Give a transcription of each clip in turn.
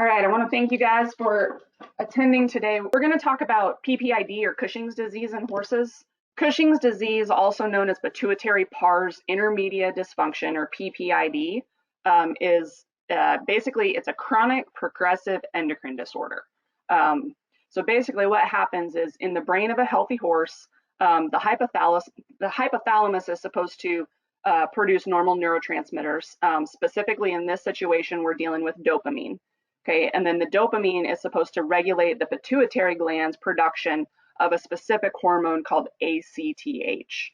All right, I want to thank you guys for attending today. We're going to talk about PPID or Cushing's disease in horses. Cushing's disease, also known as pituitary pars intermedia dysfunction or PPID, is basically it's a chronic progressive endocrine disorder. So basically what happens is in the brain of a healthy horse, the hypothalamus is supposed to produce normal neurotransmitters. Specifically in this situation, we're dealing with dopamine. Okay, and then the dopamine is supposed to regulate the pituitary gland's production of a specific hormone called ACTH.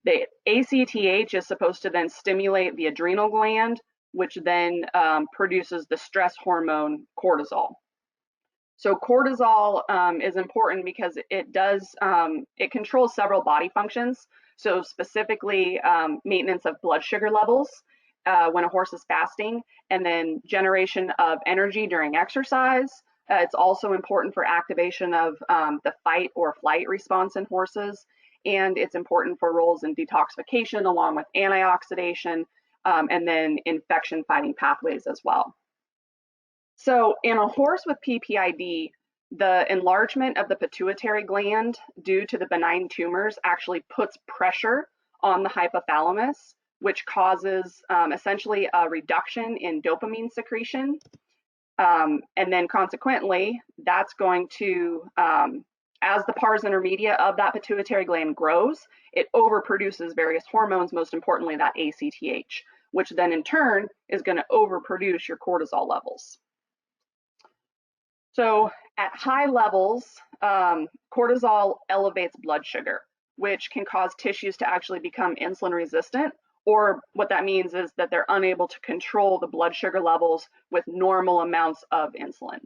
The ACTH is supposed to then stimulate the adrenal gland, which then produces the stress hormone cortisol. So cortisol is important because it controls several body functions. So specifically maintenance of blood sugar levels when a horse is fasting, and then generation of energy during exercise. It's also important for activation of the fight or flight response in horses, and it's important for roles in detoxification along with antioxidation and then infection fighting pathways as well. So in a horse with PPID, the enlargement of the pituitary gland due to the benign tumors actually puts pressure on the hypothalamus, which causes essentially a reduction in dopamine secretion. And then consequently, that's going to, as the pars intermedia of that pituitary gland grows, it overproduces various hormones, most importantly that ACTH, which then in turn is going to overproduce your cortisol levels. So at high levels, cortisol elevates blood sugar, which can cause tissues to actually become insulin resistant, or what that means is that they're unable to control the blood sugar levels with normal amounts of insulin.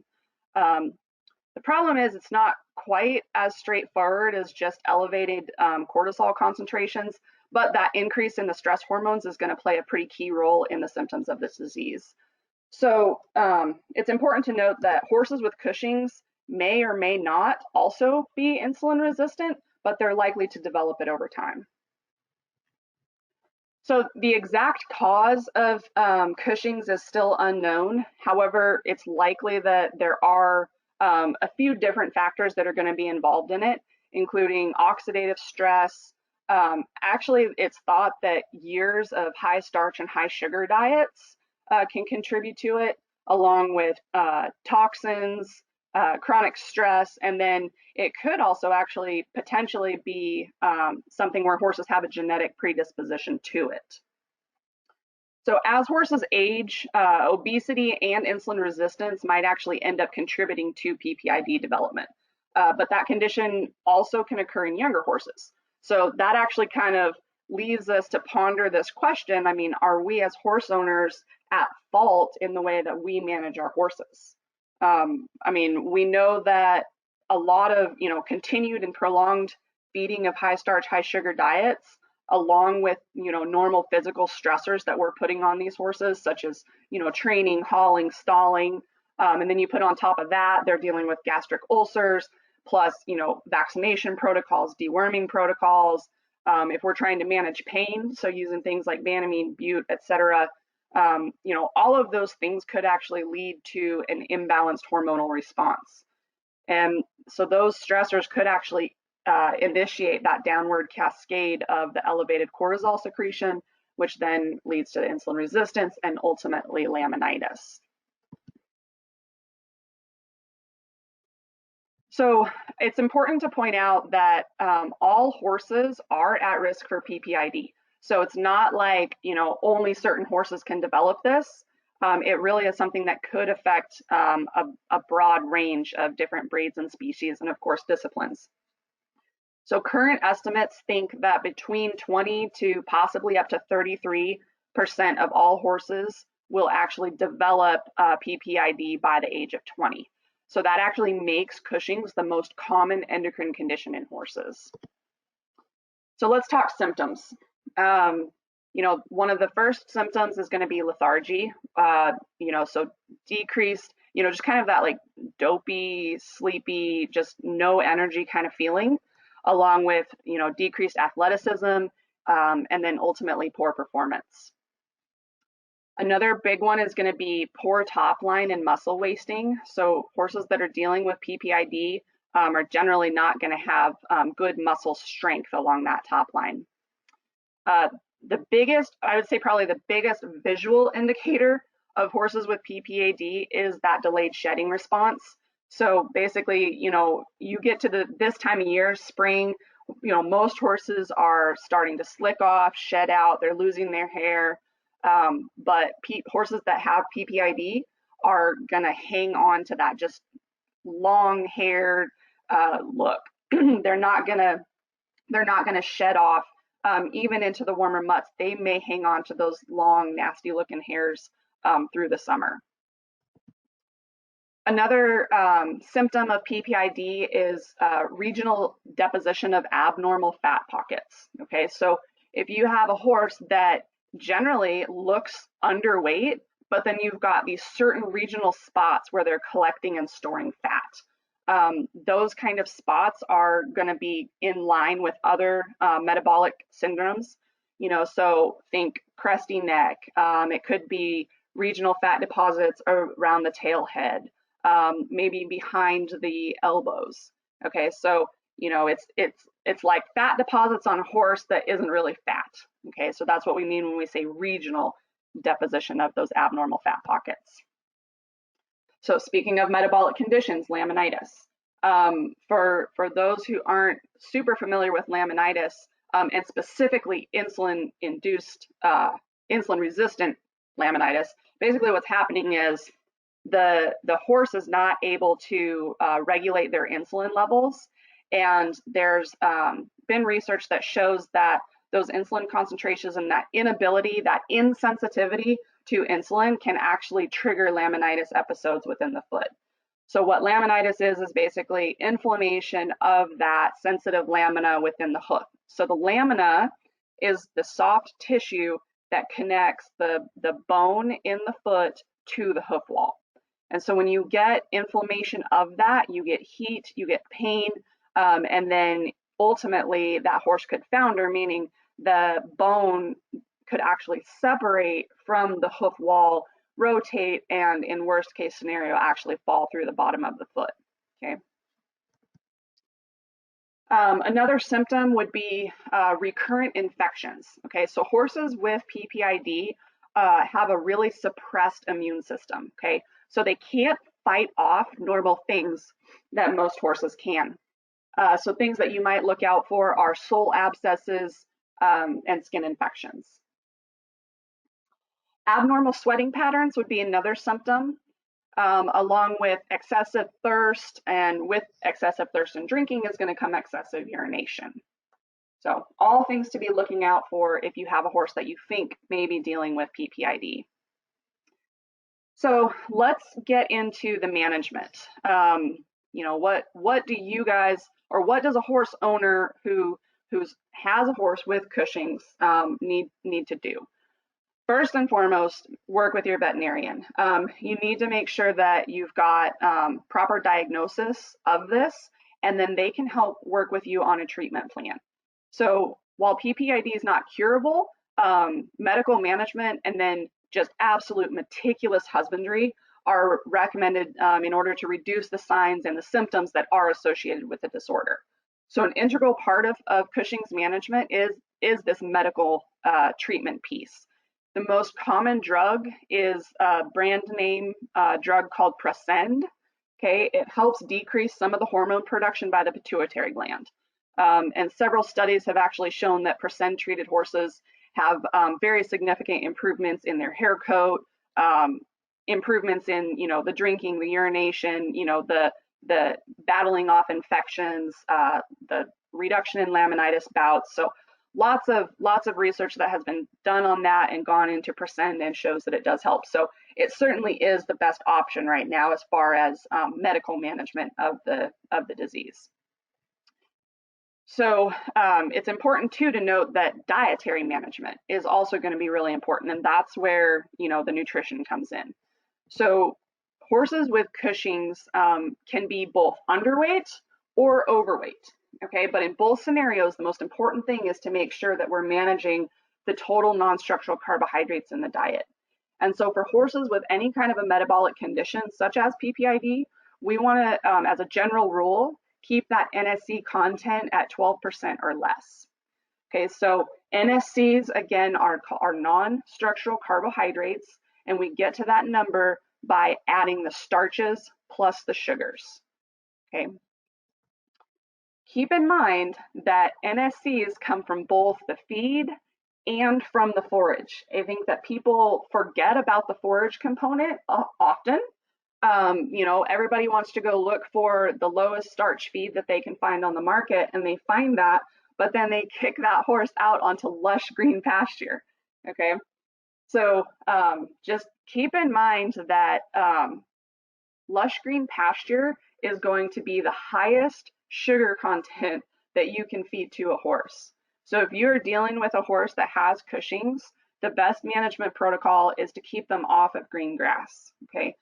The problem is it's not quite as straightforward as just elevated cortisol concentrations, but that increase in the stress hormones is going to play a pretty key role in the symptoms of this disease. So it's important to note that horses with Cushing's may or may not also be insulin resistant, but they're likely to develop it over time. So the exact cause of Cushing's is still unknown. However, it's likely that there are a few different factors that are going to be involved in it, including oxidative stress. Actually, it's thought that years of high starch and high sugar diets can contribute to it, along with toxins, chronic stress, and then it could also actually potentially be something where horses have a genetic predisposition to it. So as horses age, obesity and insulin resistance might actually end up contributing to PPID development. But that condition also can occur in younger horses. So that actually kind of leaves us to ponder this question. I mean, are we as horse owners at fault in the way that we manage our horses? I mean, we know that a lot of, continued and prolonged feeding of high starch, high sugar diets, along with, normal physical stressors that we're putting on these horses, such as, training, hauling, stalling. And then you put on top of that, they're dealing with gastric ulcers, plus, vaccination protocols, deworming protocols. If we're trying to manage pain, so using things like Banamine, Bute, etc., all of those things could actually lead to an imbalanced hormonal response. And so those stressors could actually initiate that downward cascade of the elevated cortisol secretion, which then leads to insulin resistance and ultimately laminitis. So it's important to point out that all horses are at risk for PPID. So it's not like, only certain horses can develop this. It really is something that could affect a broad range of different breeds and species, and of course disciplines. So current estimates think that between 20 to possibly up to 33% of all horses will actually develop PPID by the age of 20. So that actually makes Cushing's the most common endocrine condition in horses. So let's talk symptoms. One of the first symptoms is going to be lethargy. So decreased, just kind of that like dopey, sleepy, just no energy kind of feeling, along with, decreased athleticism, and then ultimately poor performance. Another big one is going to be poor top line and muscle wasting. So horses that are dealing with PPID are generally not going to have good muscle strength along that top line. The biggest, I would say probably the biggest visual indicator of horses with PPID is that delayed shedding response. So basically, you get to this time of year, spring, most horses are starting to slick off, shed out, they're losing their hair. But horses that have PPID are gonna hang on to that just long-haired look. They're not gonna shed off even into the warmer months. They may hang on to those long, nasty-looking hairs through the summer. Another symptom of PPID is regional deposition of abnormal fat pockets. Okay, so if you have a horse that generally looks underweight, but then you've got these certain regional spots where they're collecting and storing fat. Those kind of spots are going to be in line with other metabolic syndromes. So think crusty neck. It could be regional fat deposits around the tail head. Maybe behind the elbows. Okay, so it's like fat deposits on a horse that isn't really fat. Okay, so that's what we mean when we say regional deposition of those abnormal fat pockets. So speaking of metabolic conditions, laminitis. For those who aren't super familiar with laminitis, and specifically insulin-induced, insulin-resistant laminitis, basically what's happening is the horse is not able to regulate their insulin levels, and there's been research that shows that those insulin concentrations and that inability, that insensitivity to insulin can actually trigger laminitis episodes within the foot. So what laminitis is basically inflammation of that sensitive lamina within the hoof. So the lamina is the soft tissue that connects the bone in the foot to the hoof wall. And so when you get inflammation of that, you get heat, you get pain, and then ultimately that horse could founder, meaning the bone could actually separate from the hoof wall, rotate, and in worst case scenario, actually fall through the bottom of the foot. Okay. Another symptom would be recurrent infections. Okay, so horses with PPID have a really suppressed immune system. Okay, so they can't fight off normal things that most horses can. So things that you might look out for are sole abscesses and skin infections. Abnormal sweating patterns would be another symptom, along with excessive thirst, and with excessive thirst and drinking is going to come excessive urination. So all things to be looking out for if you have a horse that you think may be dealing with PPID. So let's get into the management. What do you guys, or what does a horse owner who has a horse with Cushing's need to do? First and foremost, work with your veterinarian. You need to make sure that you've got proper diagnosis of this, and then they can help work with you on a treatment plan. So while PPID is not curable, medical management and then just absolute meticulous husbandry are recommended in order to reduce the signs and the symptoms that are associated with the disorder. So an integral part of Cushing's management is this medical treatment piece. The most common drug is a brand name drug called Presend. Okay, it helps decrease some of the hormone production by the pituitary gland. And several studies have actually shown that Presend treated horses have very significant improvements in their hair coat, improvements in the drinking, the urination, the battling off infections, the reduction in laminitis bouts. So lots of research that has been done on that and gone into Presend and shows that it does help. So it certainly is the best option right now as far as medical management of the disease. So it's important too to note that dietary management is also going to be really important, and that's where the nutrition comes in. So horses with Cushing's can be both underweight or overweight. Okay, but in both scenarios, the most important thing is to make sure that we're managing the total non-structural carbohydrates in the diet. And so for horses with any kind of a metabolic condition, such as PPID, we want to, as a general rule, keep that NSC content at 12% or less. Okay, so NSCs, again, are non-structural carbohydrates, and we get to that number by adding the starches plus the sugars. Okay. Keep in mind that NSCs come from both the feed and from the forage. I think that people forget about the forage component often. Everybody wants to go look for the lowest starch feed that they can find on the market, and they find that, but then they kick that horse out onto lush green pasture. Okay, so just keep in mind that lush green pasture is going to be the highest sugar content that you can feed to a horse. So if you're dealing with a horse that has Cushing's, the best management protocol is to keep them off of green grass. Okay.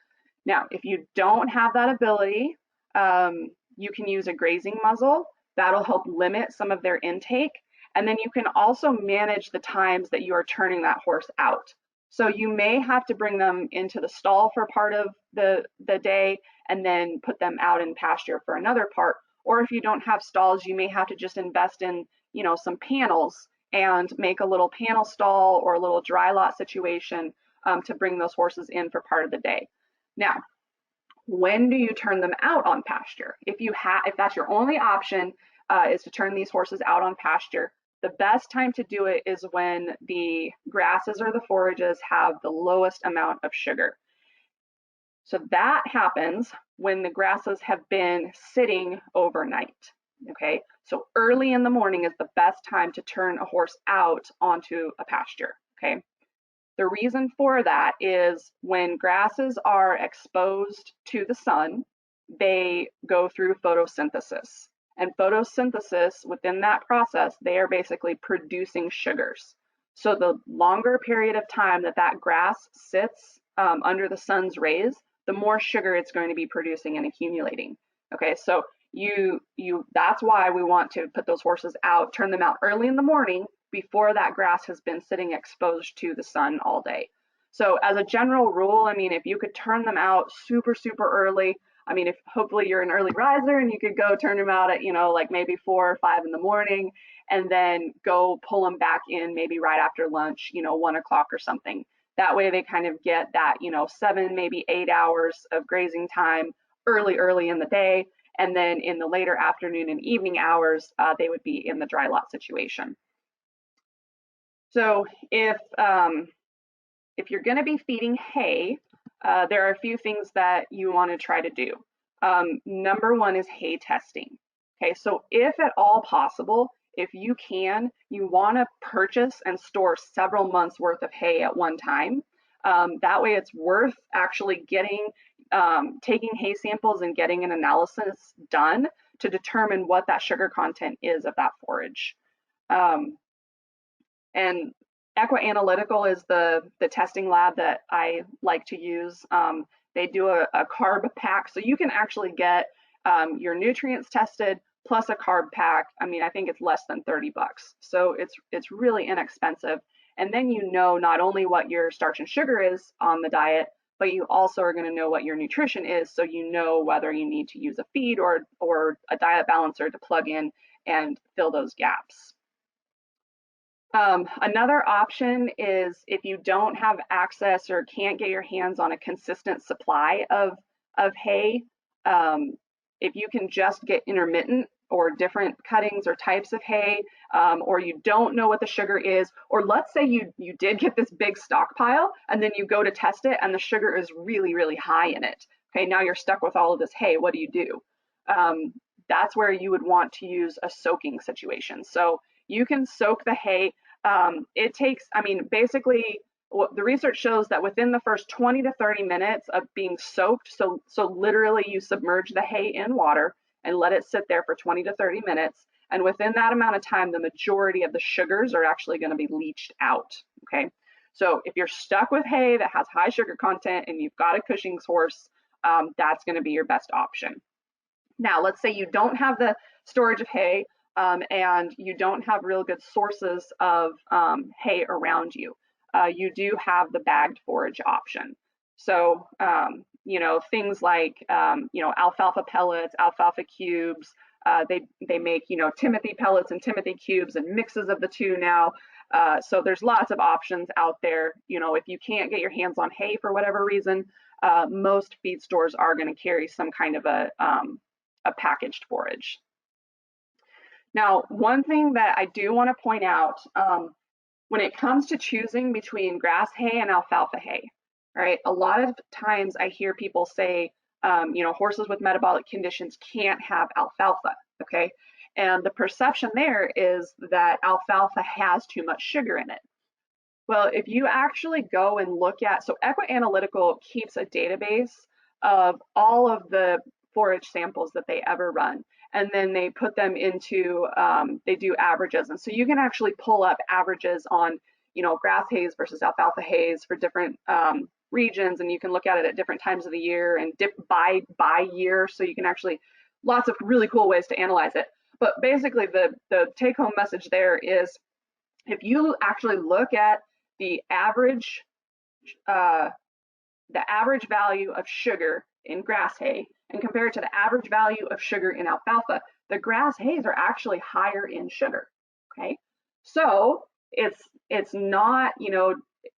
Now, if you don't have that ability, you can use a grazing muzzle. That'll help limit some of their intake. And then you can also manage the times that you are turning that horse out. So you may have to bring them into the stall for part of the day and then put them out in pasture for another part. Or if you don't have stalls, you may have to just invest in, some panels and make a little panel stall or a little dry lot situation to bring those horses in for part of the day. Now, when do you turn them out on pasture? If that's your only option, is to turn these horses out on pasture, the best time to do it is when the grasses or the forages have the lowest amount of sugar. So that happens when the grasses have been sitting overnight. Okay, so early in the morning is the best time to turn a horse out onto a pasture. Okay, the reason for that is when grasses are exposed to the sun, they go through photosynthesis. And photosynthesis, within that process, they are basically producing sugars. So the longer period of time that grass sits under the sun's rays, the more sugar it's going to be producing and accumulating. Okay, so that's why we want to put those horses out, turn them out early in the morning before that grass has been sitting exposed to the sun all day. So as a general rule, if you could turn them out super, super early, if hopefully you're an early riser and you could go turn them out at, like maybe 4 or 5 in the morning, and then go pull them back in maybe right after lunch, 1 o'clock or something. That way they kind of get that, 7, maybe 8 hours of grazing time early in the day. And then in the later afternoon and evening hours, they would be in the dry lot situation. So if you're going to be feeding hay, there are a few things that you want to try to do. Number one is hay testing. Okay, so if at all possible, if you can, you want to purchase and store several months worth of hay at one time. That way it's worth actually taking hay samples and getting an analysis done to determine what that sugar content is of that forage. And Equi-Analytical is the testing lab that I like to use. They do a carb pack, so you can actually get your nutrients tested plus a carb pack. I think it's less than $30. So it's really inexpensive. And then not only what your starch and sugar is on the diet, but you also are going to know what your nutrition is, so you know whether you need to use a feed or a diet balancer to plug in and fill those gaps. Another option is if you don't have access or can't get your hands on a consistent supply of hay, if you can just get intermittent or different cuttings or types of hay, or you don't know what the sugar is, or let's say you did get this big stockpile and then you go to test it and the sugar is really, really high in it. Okay, now you're stuck with all of this hay. What do you do? That's where you would want to use a soaking situation. So you can soak the hay. It takes, basically, the research shows that within the first 20 to 30 minutes of being soaked, so literally you submerge the hay in water and let it sit there for 20 to 30 minutes. And within that amount of time, the majority of the sugars are actually going to be leached out. Okay. So if you're stuck with hay that has high sugar content and you've got a Cushing's horse, that's going to be your best option. Now, let's say you don't have the storage of hay and you don't have real good sources of hay around you. you do have the bagged forage option. So, things like, alfalfa pellets, alfalfa cubes, they make, Timothy pellets and Timothy cubes and mixes of the two now. So there's lots of options out there. If you can't get your hands on hay for whatever reason, most feed stores are going to carry some kind of a packaged forage. Now, one thing that I do want to point out, when it comes to choosing between grass hay and alfalfa hay, right? A lot of times I hear people say, horses with metabolic conditions can't have alfalfa, okay? And the perception there is that alfalfa has too much sugar in it. Well, if you actually go and look at, so Equianalytical keeps a database of all of the forage samples that they ever run, and then they put them into, they do averages. And so you can actually pull up averages on, grass hays versus alfalfa hays for different regions, and you can look at it at different times of the year and dip by year. So you can actually, lots of really cool ways to analyze it. But basically the take home message there is, if you actually look at the average value of sugar in grass hay and compare it to the average value of sugar in alfalfa, the grass hays are actually higher in sugar. Okay, so it's not,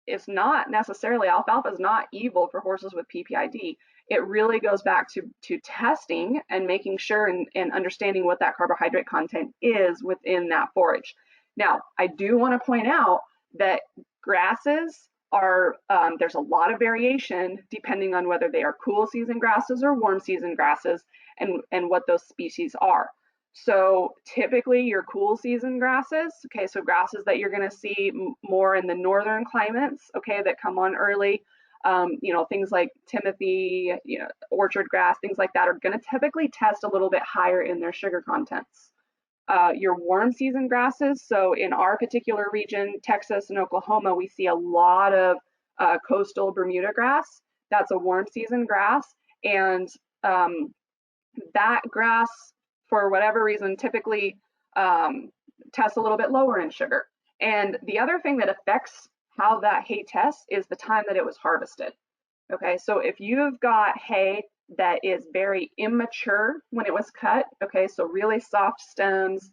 it's not necessarily, alfalfa is not evil for horses with PPID. It really goes back to testing and making sure and understanding what that carbohydrate content is within that forage. Now, I do want to point out that grasses are, there's a lot of variation depending on whether they are cool season grasses or warm season grasses and what those species are. So typically your cool season grasses, okay, so grasses that you're going to see more in the northern climates, okay, that come on early, things like Timothy, orchard grass, things like that are going to typically test a little bit higher in their sugar contents. Your warm season grasses, so in our particular region, Texas and Oklahoma, we see a lot of coastal Bermuda grass. That's a warm season grass, and that grass, for whatever reason, typically tests a little bit lower in sugar. And the other thing that affects how that hay tests is the time that it was harvested. Okay, so if you've got hay that is very immature when it was cut, okay, so really soft stems,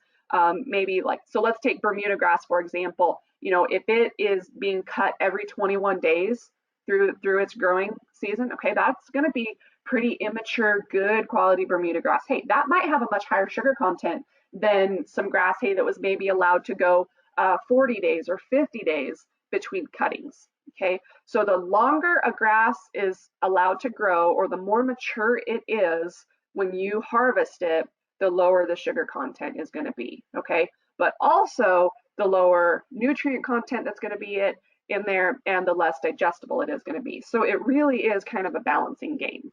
maybe like, so let's take Bermuda grass, for example. If it is being cut every 21 days through its growing season, okay, that's going to be pretty immature, good quality Bermuda grass hay. That might have a much higher sugar content than some grass hay that was maybe allowed to go 40 days or 50 days between cuttings. Okay, so the longer a grass is allowed to grow, or the more mature it is when you harvest it, the lower the sugar content is going to be. Okay, but also the lower nutrient content that's going to be in there, and the less digestible it is going to be. So it really is kind of a balancing game.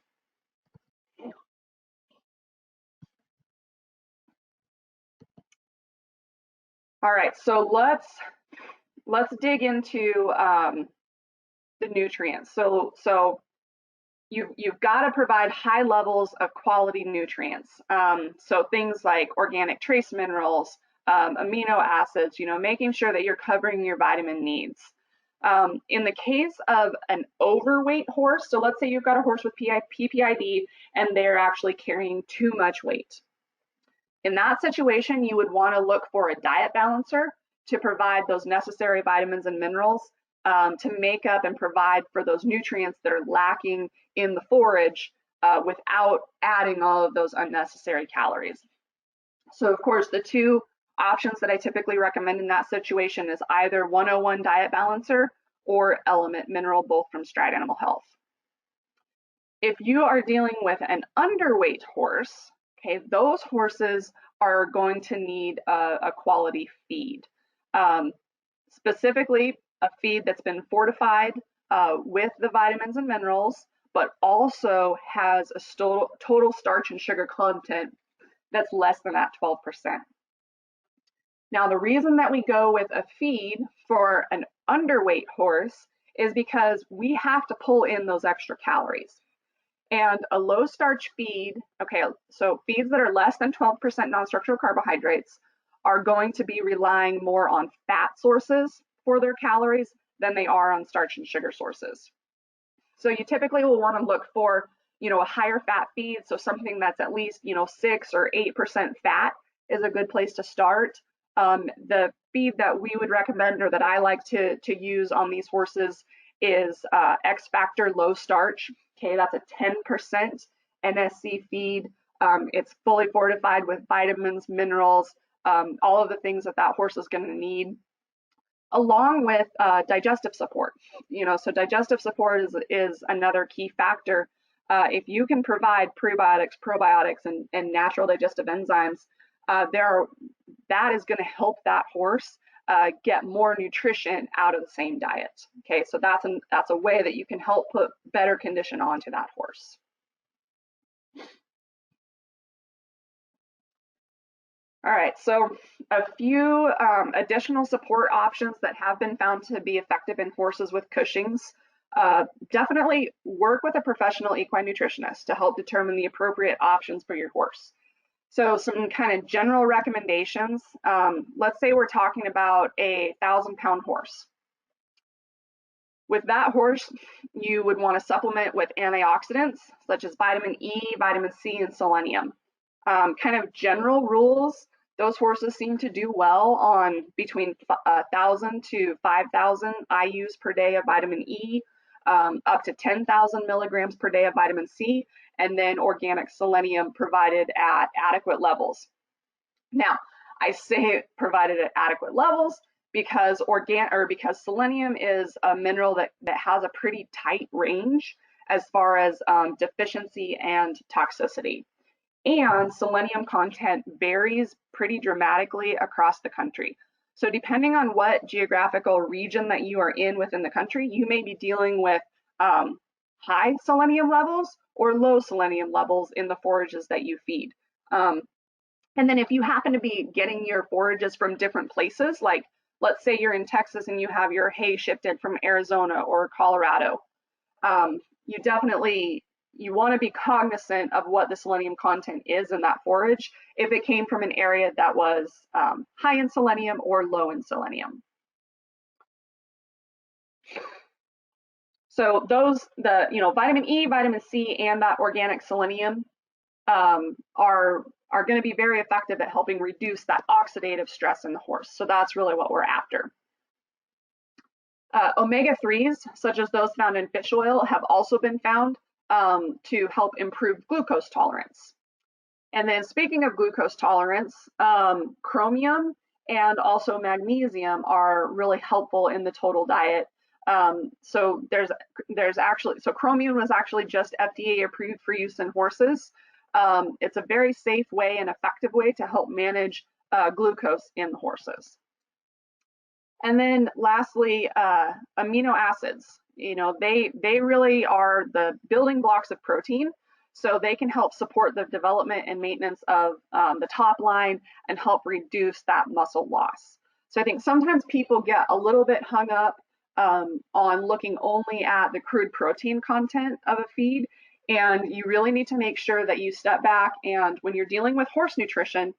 All right, so let's dig into the nutrients. So you've got to provide high levels of quality nutrients. So things like organic trace minerals, amino acids, making sure that you're covering your vitamin needs. In the case of an overweight horse, so let's say you've got a horse with PPID and they're actually carrying too much weight. In that situation, you would want to look for a diet balancer to provide those necessary vitamins and minerals to make up and provide for those nutrients that are lacking in the forage without adding all of those unnecessary calories. So of course, the two options that I typically recommend in that situation is either 101 Diet Balancer or Element Mineral, both from Stride Animal Health. If you are dealing with an underweight horse, okay, those horses are going to need a quality feed. Specifically, a feed that's been fortified with the vitamins and minerals, but also has a total starch and sugar content that's less than that 12%. Now, the reason that we go with a feed for an underweight horse is because we have to pull in those extra calories. And a low starch feed, okay, so feeds that are less than 12% non-structural carbohydrates are going to be relying more on fat sources for their calories than they are on starch and sugar sources. So you typically will want to look for, a higher fat feed. So something that's at least, 6 or 8% fat is a good place to start. The feed that we would recommend, or that I like to use on these horses, is X Factor low starch. Okay, that's a 10% NSC feed. It's fully fortified with vitamins, minerals, all of the things that horse is going to need, along with digestive support. So digestive support is another key factor. If you can provide prebiotics, probiotics, and natural digestive enzymes, that is going to help that horse get more nutrition out of the same diet. Okay, so that's a way that you can help put better condition onto that horse. All right, so a few additional support options that have been found to be effective in horses with Cushing's. Definitely work with a professional equine nutritionist to help determine the appropriate options for your horse. So some kind of general recommendations. Let's say we're talking about a 1,000-pound horse. With that horse, you would want to supplement with antioxidants such as vitamin E, vitamin C, and selenium. Kind of general rules, those horses seem to do well on between 1,000 to 5,000 IUs per day of vitamin E, up to 10,000 milligrams per day of vitamin C, and then organic selenium provided at adequate levels. Now, I say provided at adequate levels because selenium is a mineral that has a pretty tight range as far as deficiency and toxicity. And selenium content varies pretty dramatically across the country. So depending on what geographical region that you are in within the country, you may be dealing with high selenium levels or low selenium levels in the forages that you feed. And then if you happen to be getting your forages from different places, like let's say you're in Texas and you have your hay shipped in from Arizona or Colorado, you want to be cognizant of what the selenium content is in that forage if it came from an area that was high in selenium or low in selenium. So vitamin E, vitamin C, and that organic selenium are going to be very effective at helping reduce that oxidative stress in the horse. So that's really what we're after. Omega-3s, such as those found in fish oil, have also been found to help improve glucose tolerance. And then speaking of glucose tolerance, chromium and also magnesium are really helpful in the total diet. So chromium was actually just FDA approved for use in horses. It's a very safe way and effective way to help manage glucose in the horses. And then lastly, amino acids. They really are the building blocks of protein. So they can help support the development and maintenance of the top line and help reduce that muscle loss. So I think sometimes people get a little bit hung up on looking only at the crude protein content of a feed. And you really need to make sure that you step back, and when you're dealing with horse nutrition,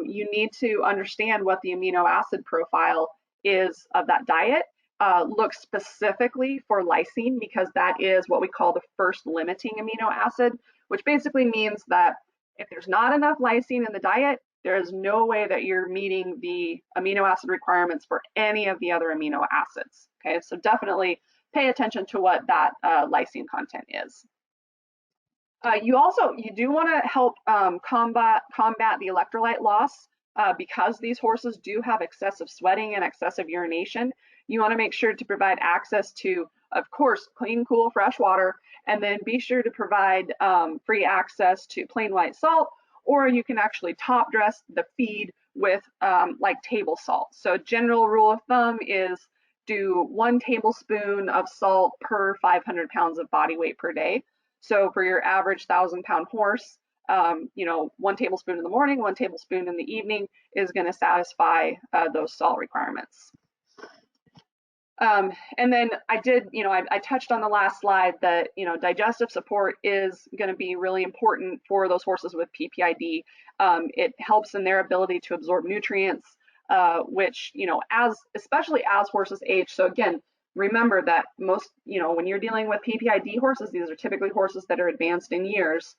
you need to understand what the amino acid profile is of that diet. Look specifically for lysine, because that is what we call the first limiting amino acid, which basically means that if there's not enough lysine in the diet, there is no way that you're meeting the amino acid requirements for any of the other amino acids. Okay, so definitely pay attention to what that lysine content is. You do want to help combat the electrolyte loss because these horses do have excessive sweating and excessive urination. You want to make sure to provide access to, of course, clean, cool, fresh water, and then be sure to provide free access to plain white salt, or you can actually top dress the feed with like table salt. So general rule of thumb is do 1 tablespoon of salt per 500 pounds of body weight per day. So for your average 1,000-pound horse, 1 tablespoon in the morning, 1 tablespoon in the evening is going to satisfy those salt requirements. And then I touched on the last slide that, digestive support is going to be really important for those horses with PPID. It helps in their ability to absorb nutrients, which, especially as horses age. So again, remember that most, when you're dealing with PPID horses, these are typically horses that are advanced in years.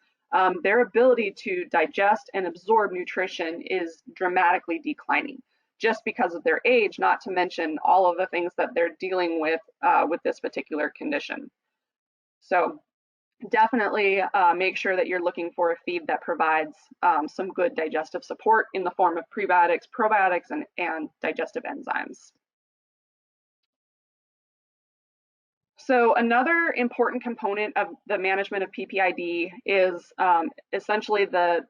Their ability to digest and absorb nutrition is dramatically declining just because of their age, not to mention all of the things that they're dealing with this particular condition. So definitely make sure that you're looking for a feed that provides some good digestive support in the form of prebiotics, probiotics, and digestive enzymes. So another important component of the management of PPID is essentially the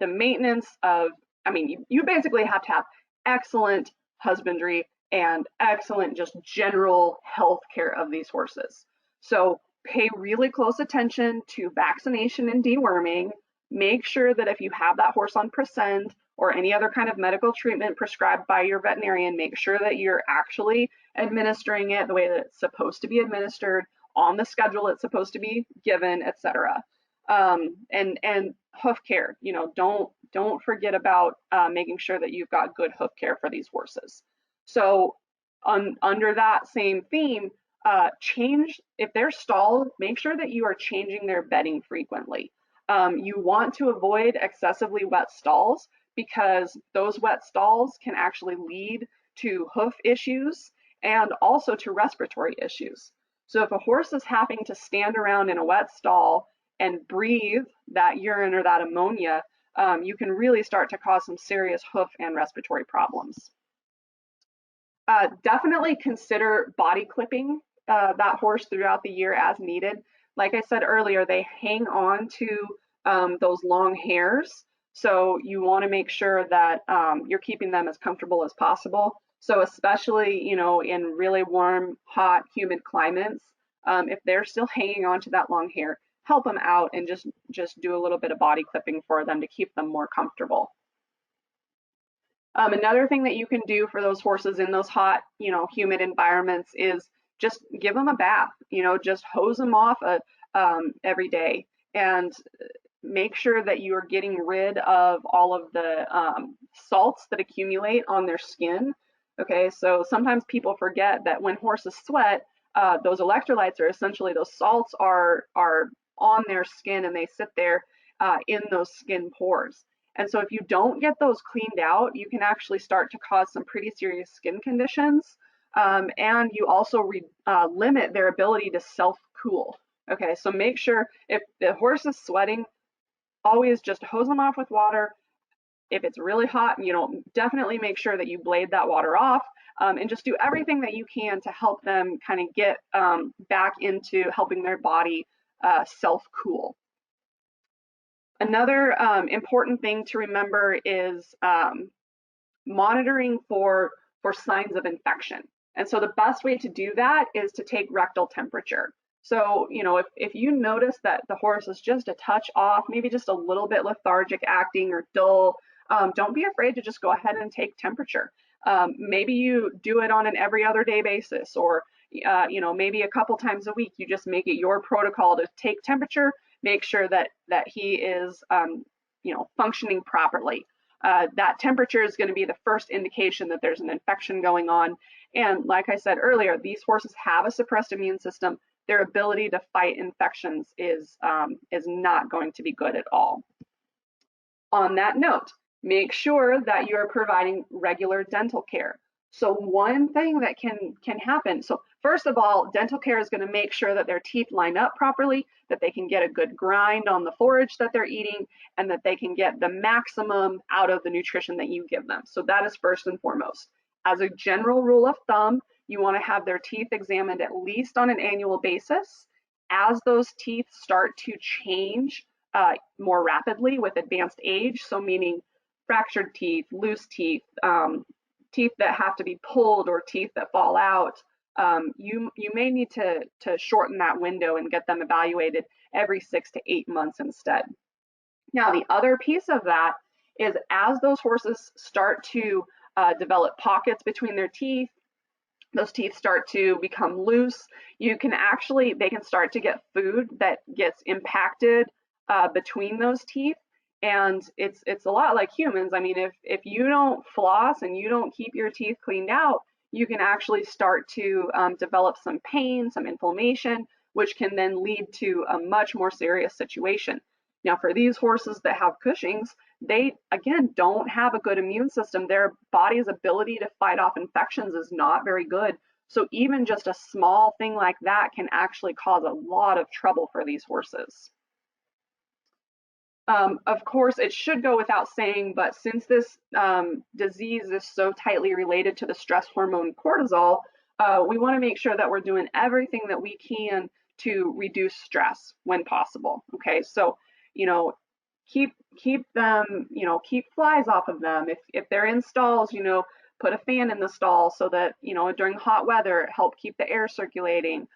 maintenance of, you basically have to have excellent husbandry and excellent just general health care of these horses. So pay really close attention to vaccination and deworming. Make sure that if you have that horse on Presend or any other kind of medical treatment prescribed by your veterinarian, make sure that you're actually administering it the way that it's supposed to be administered, on the schedule it's supposed to be given, etc. And hoof care, don't forget about making sure that you've got good hoof care for these horses. So under that same theme, change, if they're stalled, make sure that you are changing their bedding frequently. You want to avoid excessively wet stalls because those wet stalls can actually lead to hoof issues and also to respiratory issues. So if a horse is having to stand around in a wet stall and breathe that urine or that ammonia, you can really start to cause some serious hoof and respiratory problems. Definitely consider body clipping that horse throughout the year as needed. Like I said earlier, they hang on to those long hairs, so you want to make sure that you're keeping them as comfortable as possible. So especially, in really warm, hot, humid climates, if they're still hanging on to that long hair, help them out and just do a little bit of body clipping for them to keep them more comfortable. Another thing that you can do for those horses in those hot, humid environments is just give them a bath, just hose them off every day and make sure that you are getting rid of all of the salts that accumulate on their skin. Okay, so sometimes people forget that when horses sweat, those electrolytes are essentially, those salts are on their skin and they sit there in those skin pores. And so if you don't get those cleaned out, you can actually start to cause some pretty serious skin conditions. And you also limit their ability to self-cool. Okay, so make sure if the horse is sweating, always just hose them off with water. If it's really hot, definitely make sure that you blade that water off and just do everything that you can to help them kind of get back into helping their body self-cool. Another important thing to remember is monitoring for signs of infection. And so the best way to do that is to take rectal temperature. So, if you notice that the horse is just a touch off, maybe just a little bit lethargic acting or dull, don't be afraid to just go ahead and take temperature. Maybe you do it on an every other day basis, or maybe a couple times a week. You just make it your protocol to take temperature, make sure that he is functioning properly. That temperature is going to be the first indication that there's an infection going on. And like I said earlier, these horses have a suppressed immune system. Their ability to fight infections is not going to be good at all. On that note, make sure that you're providing regular dental care. So one thing that can happen, so first of all, dental care is going to make sure that their teeth line up properly, that they can get a good grind on the forage that they're eating, and that they can get the maximum out of the nutrition that you give them. So that is first and foremost. As a general rule of thumb, you want to have their teeth examined at least on an annual basis. As those teeth start to change more rapidly with advanced age, so meaning fractured teeth, loose teeth, teeth that have to be pulled or teeth that fall out, you may need to shorten that window and get them evaluated every 6 to 8 months instead. Now, the other piece of that is as those horses start to develop pockets between their teeth, those teeth start to become loose, they can start to get food that gets impacted between those teeth. And it's a lot like humans. I mean, if you don't floss and you don't keep your teeth cleaned out, you can actually start to develop some pain, some inflammation, which can then lead to a much more serious situation. Now, for these horses that have Cushing's, they, again, don't have a good immune system. Their body's ability to fight off infections is not very good. So even just a small thing like that can actually cause a lot of trouble for these horses. Of course, it should go without saying, but since this disease is so tightly related to the stress hormone cortisol, we want to make sure that we're doing everything that we can to reduce stress when possible. Okay, so keep them, keep flies off of them. If they're in stalls, put a fan in the stall so that during hot weather, help keep the air circulating.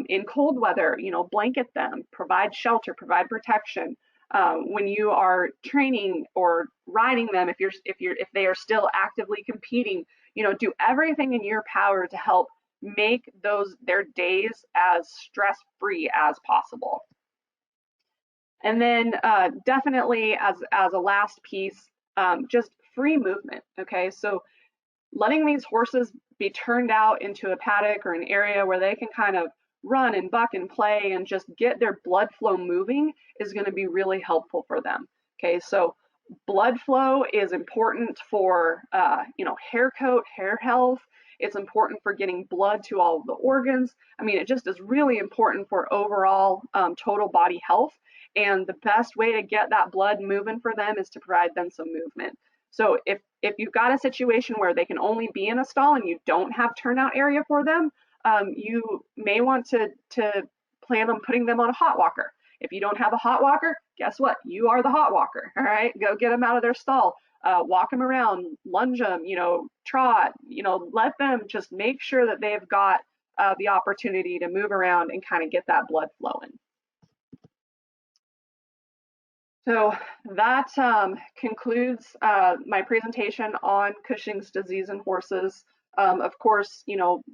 In cold weather, blanket them, provide shelter, provide protection. When you are training or riding them, if they are still actively competing, do everything in your power to help make their days as stress-free as possible. And then definitely as a last piece, just free movement. Okay, so letting these horses be turned out into a paddock or an area where they can kind of run and buck and play and just get their blood flow moving is going to be really helpful for them. Okay, so blood flow is important for hair coat, hair health. It's important for getting blood to all of the organs. I mean, it just is really important for overall total body health. And the best way to get that blood moving for them is to provide them some movement. So if you've got a situation where they can only be in a stall and you don't have turnout area for them, you may want to plan on putting them on a hot walker. If you don't have a hot walker, guess what? You are the hot walker. All right, go get them out of their stall, walk them around, lunge them, trot, let them just make sure that they've got the opportunity to move around and kind of get that blood flowing. So that concludes my presentation on Cushing's disease in horses. Of course,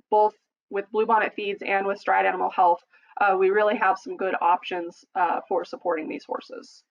both with bluebonnet feeds and with Stride Animal Health, we really have some good options for supporting these horses.